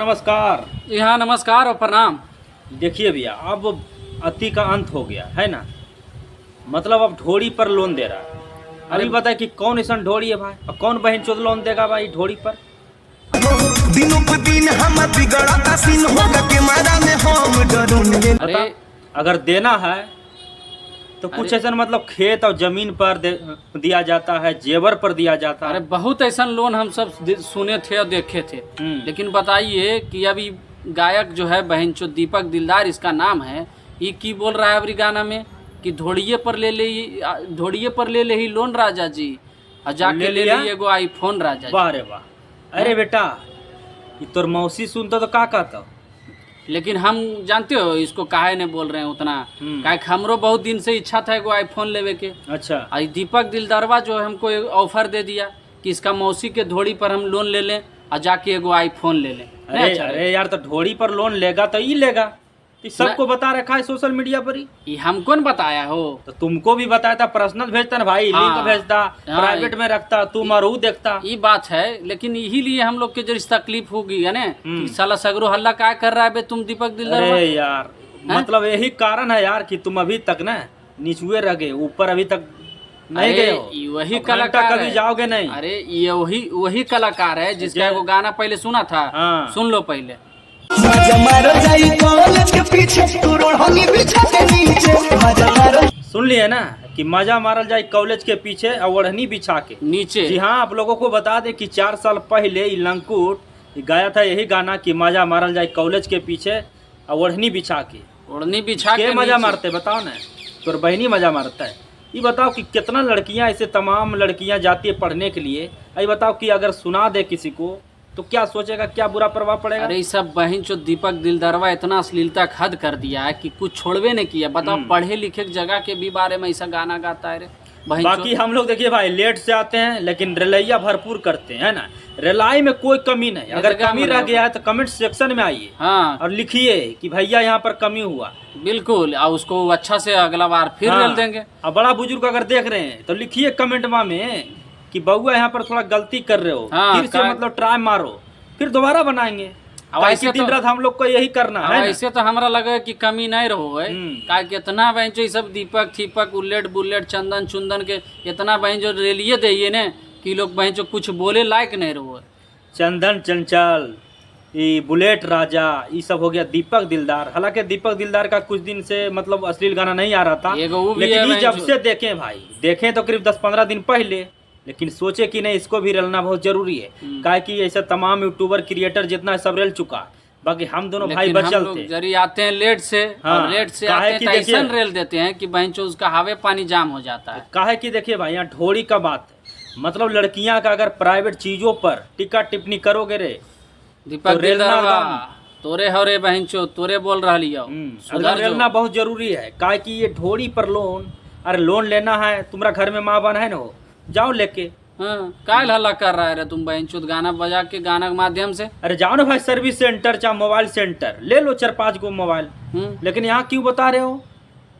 नमस्कार। जी हाँ, नमस्कार और प्रणाम। देखिए भैया, अब अति का अंत हो गया है ना। मतलब अब ढोड़ी पर लोन दे रहा है। अभी बताए कि कौन ऐसा ढोड़ी है भाई, और कौन बहन चोद लोन देगा भाई ढोड़ी पर। दिनों पे दिन हम बिगड़ता सीन होगा के मारा में हम डरूंगे। बता, अगर देना है तो कुछ ऐसा मतलब खेत और जमीन पर दिया जाता है, जेवर पर दिया जाता अरे है। बहुत ऐसा लोन हम सब सुने थे और देखे थे। लेकिन बताइए कि अभी गायक जो है बहनचोद दीपक दिलदार इसका नाम है, ये की बोल रहा है अभी गाना में कि ढोड़िए पर ले ले ही लोन राजा जी, और जाके ले ली एगो आईफोन राजा जी। वाह रे वाह। अरे बेटा, ये तोर मौसी सुनता तो का कहता। लेकिन हम जानते हो इसको काहे ने बोल रहे हैं उतना, काहे हमरो बहुत दिन से इच्छा था एगो आईफोन लेवे के। अच्छा। और दीपक दिलदारवा जो है हमको एक ऑफर दे दिया कि इसका मौसी के ढोड़ी पर हम लोन ले लें और जाके एगो आईफोन ले लें। अरे यार, तो ढोड़ी पर लोन लेगा तो ही लेगा। सबको बता रखा है सोशल मीडिया पर ही। ये हमको न बताया हो तो तुमको भी बताया था, पर्सनल भेजता ना भाई। लिंक भेजता, प्राइवेट में रखता, तुम और वो देखता। ये बात है, लेकिन यही लिए हम लोग के जो तकलीफ होगी है ना कि साला सगरो हल्ला क्या कर रहा है बे तुम दीपक दिलदार। अरे यार, मतलब यही कारण है यार कि तुम अभी तक ना नीचुए रह गए, ऊपर अभी तक नहीं गए हो। वही कलाकार कभी जाओगे नहीं। अरे ये वही कलाकार है जिसका वो गाना पहले सुना था। सुन लो पहले। सुन लिए ना कि मजा मारल जाए कॉलेज के पीछे और ओढ़नी बिछा के नीचे। जी हाँ, आप लोगों को बता दे कि 4 साल पहले लंकुट गाया था यही गाना कि मजा मारल जाए कॉलेज के पीछे और ओढ़नी बिछा के मजा मारते। बताओ ना, तोर बहनी मजा मारता है। ये बताओ कि कितना लड़कियां ऐसे तमाम लड़कियां जाती है पढ़ने के लिए। ये बताओ कि अगर सुना दे किसी को तो क्या सोचेगा, क्या बुरा प्रभाव पड़ेगा। अरे सब बहन जो दीपक दिलदारवा इतना अश्लीलता हद कर दिया है कि कुछ छोड़वे नहीं किया। बताओ पढ़े लिखे जगह के भी बारे में ऐसा गाना गाता है रे। बाकी हम लोग देखिए भाई, लेट से आते हैं लेकिन रेलैया भरपूर करते हैं ना। रेलाई में कोई कमी नहीं। अगर कमी रह गया है तो कमेंट सेक्शन में आइए और लिखिए कि भैया यहाँ पर कमी हुआ। बिल्कुल, और उसको अच्छा से अगला बार फिर रेल देंगे। और बड़ा बुजुर्ग अगर देख रहे हैं तो लिखिए कमेंट में कि बउआ यहाँ पर थोड़ा गलती कर रहे हो, फिर से मतलब ट्राई मारो, फिर दोबारा बनाएंगे। ऐसे दिन रात हम लोग को यही करना है। ऐसे तो हमारा लगे कि कमी नहीं रहो है। का कितना बहन जो सब दीपक थीपक उल्लेट बुल्लेट चंदन चुंदन के इतना बहन जो रेलिए दे ने कि लोग बहन जो कुछ बोले लायक नहीं रहो है। चंदन चंचल, ये बुलेट राजा, ये सब हो गया दीपक दिलदार। हालांकि दीपक दिलदार का कुछ दिन से मतलब अश्लील गाना नहीं आ रहा था, लेकिन जब से देखें भाई, देखें तो करीब 10-15 दिन पहले, लेकिन सोचे कि नहीं इसको भी रलना बहुत जरूरी है। काहे कि ऐसा तमाम यूट्यूबर क्रिएटर जितना सब रल चुका, बाकी हम दोनों भाई बचल थे। जरी आते हैं लेट से, और लेट से आते हैं तो ऐसा रेल देते हैं कि बहन चो उसका हवे पानी जाम हो जाता है। काहे कि देखिए भाई, यहाँ ढोड़ी का बात है। मतलब लड़कियां का अगर प्राइवेट चीजों पर टिक्का टिप्पणी करोगे रे दीपक दिलदारवा, तोरे हो रे बहन चो, तोरे बोल रहा लिया रेलना बहुत जरूरी है। काहे कि ये ढोड़ी पर लोन, अरे लोन लेना है, तुम्हारा घर में माँ बहन है ना, जाओ लेके। काल हल्ला कर रहा है रे तुम बहनचोद गाना बजा के, गाना के माध्यम से। अरे जाओ ना भाई सर्विस सेंटर चाहे मोबाइल सेंटर, ले लो 4-5 गो मोबाइल। लेकिन यहाँ क्यों बता रहे हो?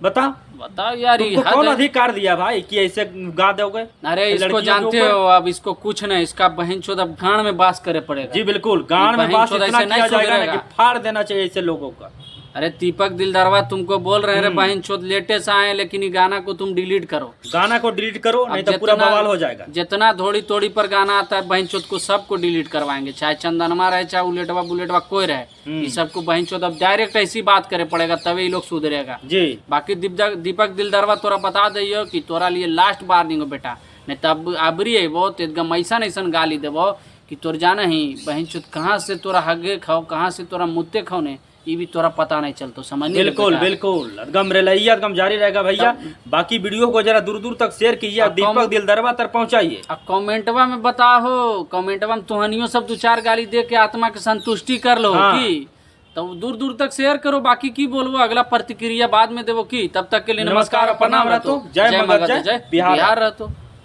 बताओ यार, कौन अधिकार दिया भाई कि ऐसे गा दोगे? अरे इसको जानते हो, अब इसको कुछ नहीं, इसका बहनचोद अब गांड में बास करे पड़ेगा। जी बिल्कुल, गांड में बास इतना किया जाएगा ना कि फाड़ देना चाहिए ऐसे लोगों का। अरे दीपक दिलदारवा तुमको बोल रहे हैं बहन चोद लेटे से आए, लेकिन ये गाना को तुम डिलीट करो। गाना को डिलीट करो, नहीं तो पूरा बवाल हो जाएगा। जितना थोड़ी थोड़ी पर गाना आता है बहन चोद को सबको डिलीट करवाएंगे, चाहे चंदनमा रहे चाहे उलेटवा बुलेटवा कोई रहे। ये सबको बहन चोद अब डायरेक्ट ऐसी बात करे पड़ेगा, तभी ये लोग सुधरेगा जी। बाकी दीपक दिलदारवा तोरा बता दियो कि तोरा लिए लास्ट वार्निंग हो बेटा, नहीं तब अबरी अबो तो एकदम ऐसा गाली देवो कि तोर जाना ही बहन चोद कहाँ से तोरा हगे खाओ, कहाँ से तोरा मुत्ते खाओ ने, ये भी तोरा पता नहीं चलता। समझ बिल्कुल बिल्कुल, एकदम रेलैया एकदम जारी रहेगा भैया। बाकी वीडियो को जरा दूर दूर तक शेयर कीजिए, दीपक दिलदारवा तक पहुंचाइए। अब कमेंटवा में बताओ, कमेंटवा में तुहनियो सब 2-4 गाली दे के आत्मा के संतुष्टि कर लो की, तो दूर दूर तक शेयर करो। बाकी की बोलबो, अगला प्रतिक्रिया बाद में देवो की। तब तक के लिए नमस्कार और प्रणाम रहतो। जय मगध, जय बिहार रहतो।